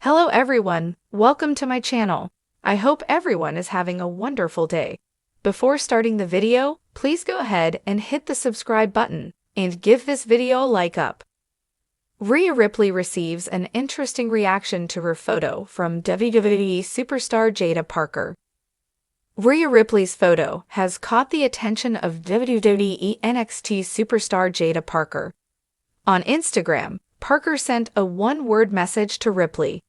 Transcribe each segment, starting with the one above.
Hello everyone, welcome to my channel. I hope everyone is having a wonderful day. Before starting the video, please go ahead and hit the subscribe button and give this video a like up. Rhea Ripley receives an interesting reaction to her photo from WWE superstar Jaida Parker. Rhea Ripley's photo has caught the attention of WWE NXT superstar Jaida Parker. On Instagram, Parker sent a one-word message to Ripley.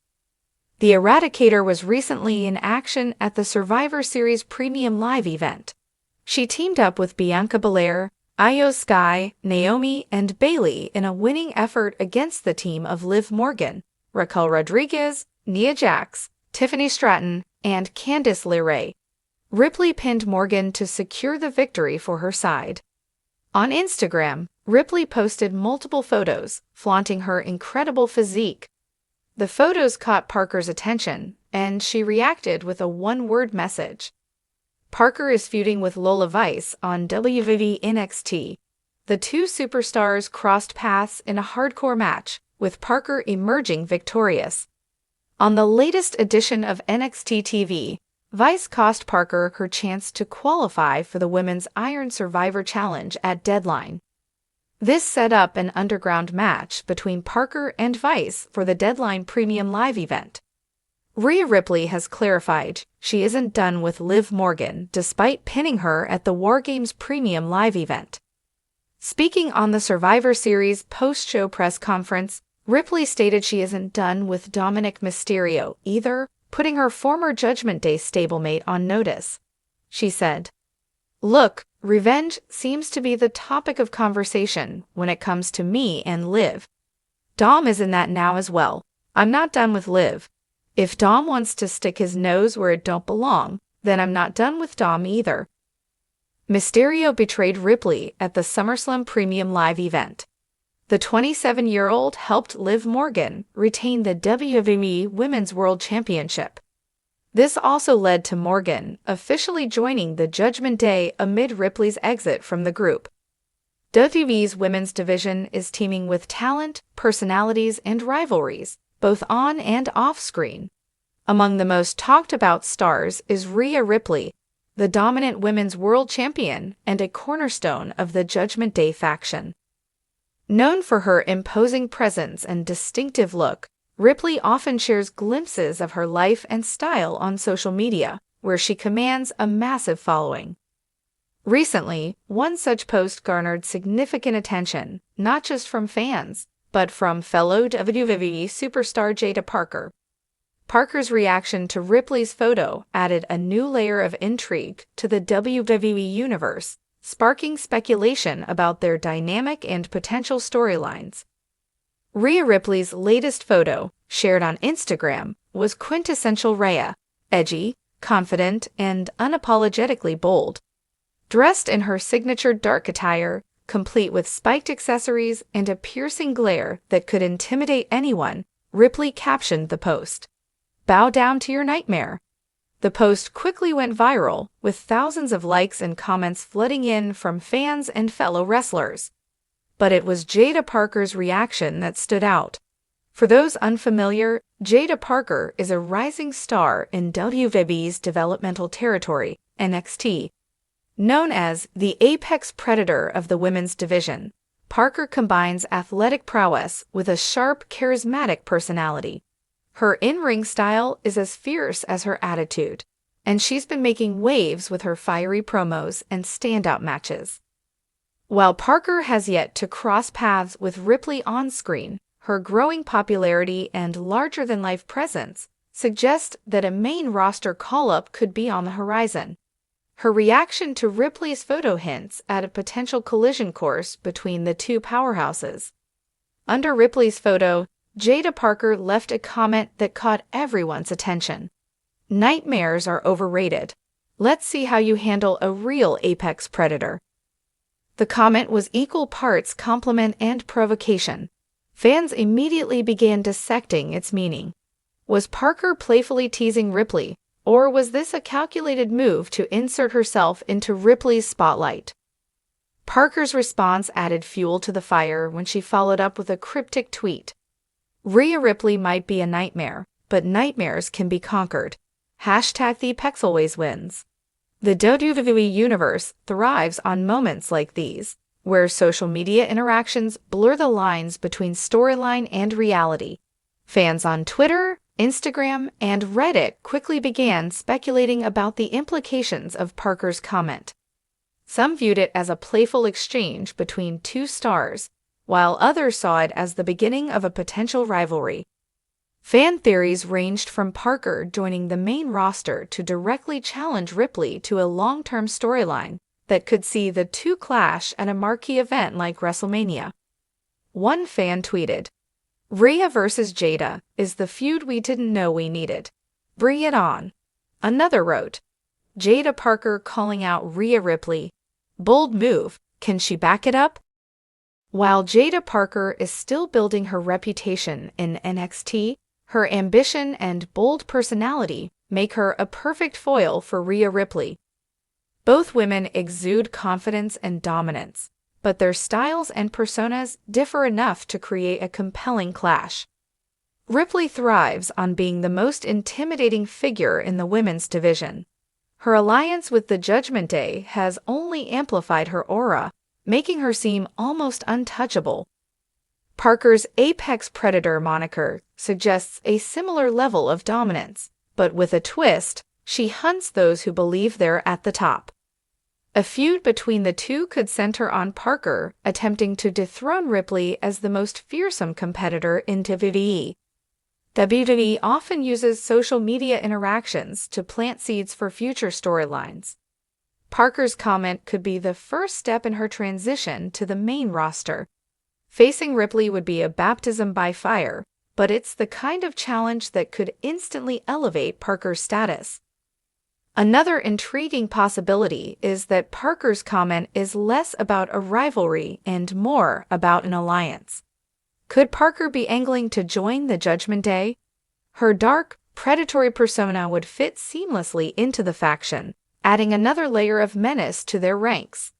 The Eradicator was recently in action at the Survivor Series Premium Live event. She teamed up with Bianca Belair, Io Sky, Naomi, and Bayley in a winning effort against the team of Liv Morgan, Raquel Rodriguez, Nia Jax, Tiffany Stratton, and Candice LeRae. Ripley pinned Morgan to secure the victory for her side. On Instagram, Ripley posted multiple photos, flaunting her incredible physique. The photos caught Parker's attention, and she reacted with a one-word message. Parker is feuding with Lola Vice on WWE NXT. The two superstars crossed paths in a hardcore match, with Parker emerging victorious. On the latest edition of NXT TV, Vice cost Parker her chance to qualify for the Women's Iron Survivor Challenge at Deadline. This set up an underground match between Parker and Vice for the Deadline Premium Live event. Rhea Ripley has clarified she isn't done with Liv Morgan despite pinning her at the War Games Premium Live event. Speaking on the Survivor Series post-show press conference, Ripley stated she isn't done with Dominic Mysterio either, putting her former Judgment Day stablemate on notice. She said, "Look, revenge seems to be the topic of conversation when it comes to me and Liv. Dom is in that now as well. I'm not done with Liv. If Dom wants to stick his nose where it don't belong, then I'm not done with Dom either." Mysterio betrayed Ripley at the SummerSlam Premium Live event. The 27-year-old helped Liv Morgan retain the WWE Women's World Championship. This also led to Morgan officially joining the Judgment Day amid Ripley's exit from the group. WWE's women's division is teeming with talent, personalities, and rivalries, both on and off-screen. Among the most talked-about stars is Rhea Ripley, the dominant women's world champion and a cornerstone of the Judgment Day faction. Known for her imposing presence and distinctive look, Ripley often shares glimpses of her life and style on social media, where she commands a massive following. Recently, one such post garnered significant attention, not just from fans, but from fellow WWE superstar Jaida Parker. Parker's reaction to Ripley's photo added a new layer of intrigue to the WWE Universe, sparking speculation about their dynamic and potential storylines. Rhea Ripley's latest photo, shared on Instagram, was quintessential Rhea, edgy, confident, and unapologetically bold. Dressed in her signature dark attire, complete with spiked accessories and a piercing glare that could intimidate anyone, Ripley captioned the post, "Bow down to your nightmare." The post quickly went viral, with thousands of likes and comments flooding in from fans and fellow wrestlers. But it was Jaida Parker's reaction that stood out. For those unfamiliar, Jaida Parker is a rising star in WWE's developmental territory, NXT. Known as the apex predator of the women's division, Parker combines athletic prowess with a sharp, charismatic personality. Her in-ring style is as fierce as her attitude, and she's been making waves with her fiery promos and standout matches. While Parker has yet to cross paths with Ripley on-screen, her growing popularity and larger-than-life presence suggest that a main roster call-up could be on the horizon. Her reaction to Ripley's photo hints at a potential collision course between the two powerhouses. Under Ripley's photo, Jaida Parker left a comment that caught everyone's attention. "Nightmares are overrated. Let's see how you handle a real apex predator." The comment was equal parts compliment and provocation. Fans immediately began dissecting its meaning. Was Parker playfully teasing Ripley, or was this a calculated move to insert herself into Ripley's spotlight? Parker's response added fuel to the fire when she followed up with a cryptic tweet. "Rhea Ripley might be a nightmare, but nightmares can be conquered. Hashtag the Pexelways wins. The WWE Universe thrives on moments like these, where social media interactions blur the lines between storyline and reality. Fans on Twitter, Instagram, and Reddit quickly began speculating about the implications of Parker's comment. Some viewed it as a playful exchange between two stars, while others saw it as the beginning of a potential rivalry. Fan theories ranged from Parker joining the main roster to directly challenge Ripley to a long-term storyline that could see the two clash at a marquee event like WrestleMania. One fan tweeted, "Rhea vs. Jaida is the feud we didn't know we needed. Bring it on." Another wrote, "Jaida Parker calling out Rhea Ripley. Bold move, can she back it up?" While Jaida Parker is still building her reputation in NXT, her ambition and bold personality make her a perfect foil for Rhea Ripley. Both women exude confidence and dominance, but their styles and personas differ enough to create a compelling clash. Ripley thrives on being the most intimidating figure in the women's division. Her alliance with the Judgment Day has only amplified her aura, making her seem almost untouchable. Parker's Apex Predator moniker suggests a similar level of dominance, but with a twist, she hunts those who believe they're at the top. A feud between the two could center on Parker attempting to dethrone Ripley as the most fearsome competitor in WWE. WWE often uses social media interactions to plant seeds for future storylines. Parker's comment could be the first step in her transition to the main roster. Facing Ripley would be a baptism by fire, but it's the kind of challenge that could instantly elevate Parker's status. Another intriguing possibility is that Parker's comment is less about a rivalry and more about an alliance. Could Parker be angling to join the Judgment Day? Her dark, predatory persona would fit seamlessly into the faction, adding another layer of menace to their ranks.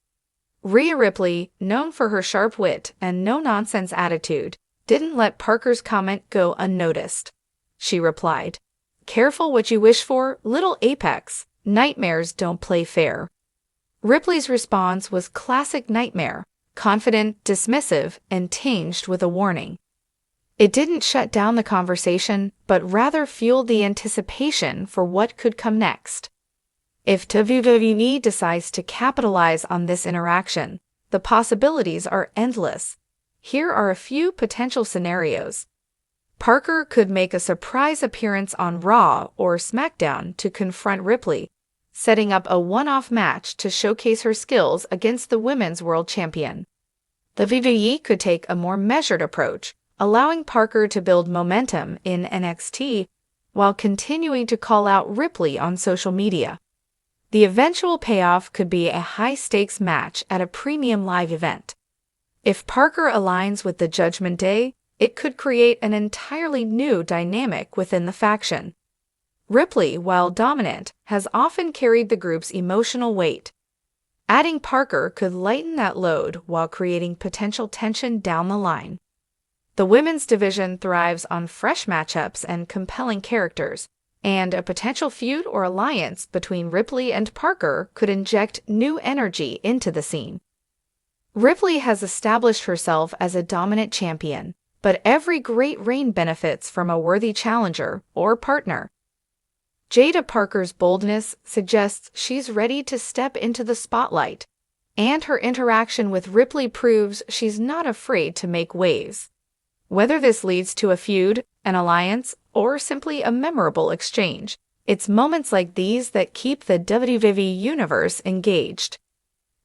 Rhea Ripley, known for her sharp wit and no-nonsense attitude, didn't let Parker's comment go unnoticed. She replied, "Careful what you wish for, little Apex. Nightmares don't play fair." Ripley's response was classic nightmare, confident, dismissive, and tinged with a warning. It didn't shut down the conversation, but rather fueled the anticipation for what could come next. If WWE decides to capitalize on this interaction, the possibilities are endless. Here are a few potential scenarios. Parker could make a surprise appearance on Raw or SmackDown to confront Ripley, setting up a one-off match to showcase her skills against the Women's World Champion. The WWE could take a more measured approach, allowing Parker to build momentum in NXT while continuing to call out Ripley on social media. The eventual payoff could be a high-stakes match at a premium live event. If Parker aligns with the Judgment Day, it could create an entirely new dynamic within the faction. Ripley, while dominant, has often carried the group's emotional weight. Adding Parker could lighten that load while creating potential tension down the line. The women's division thrives on fresh matchups and compelling characters, and a potential feud or alliance between Ripley and Parker could inject new energy into the scene. Ripley has established herself as a dominant champion, but every great reign benefits from a worthy challenger or partner. Jaida Parker's boldness suggests she's ready to step into the spotlight, and her interaction with Ripley proves she's not afraid to make waves. Whether this leads to a feud, an alliance, or simply a memorable exchange, it's moments like these that keep the WWE Universe engaged.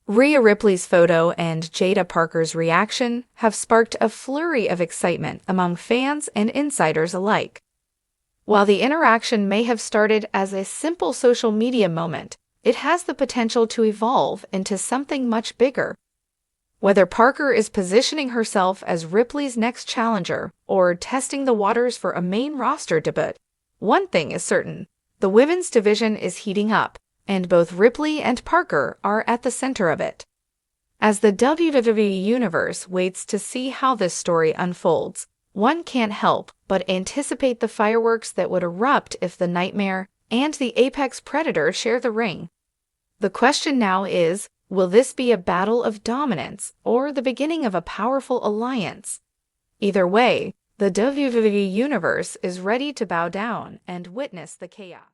Rhea Ripley's photo and Jaida Parker's reaction have sparked a flurry of excitement among fans and insiders alike. While the interaction may have started as a simple social media moment, it has the potential to evolve into something much bigger. Whether Parker is positioning herself as Ripley's next challenger or testing the waters for a main roster debut, one thing is certain: the women's division is heating up, and both Ripley and Parker are at the center of it. As the WWE Universe waits to see how this story unfolds, one can't help but anticipate the fireworks that would erupt if the Nightmare and the Apex Predator share the ring. The question now is, will this be a battle of dominance or the beginning of a powerful alliance? Either way, the WWE Universe is ready to bow down and witness the chaos.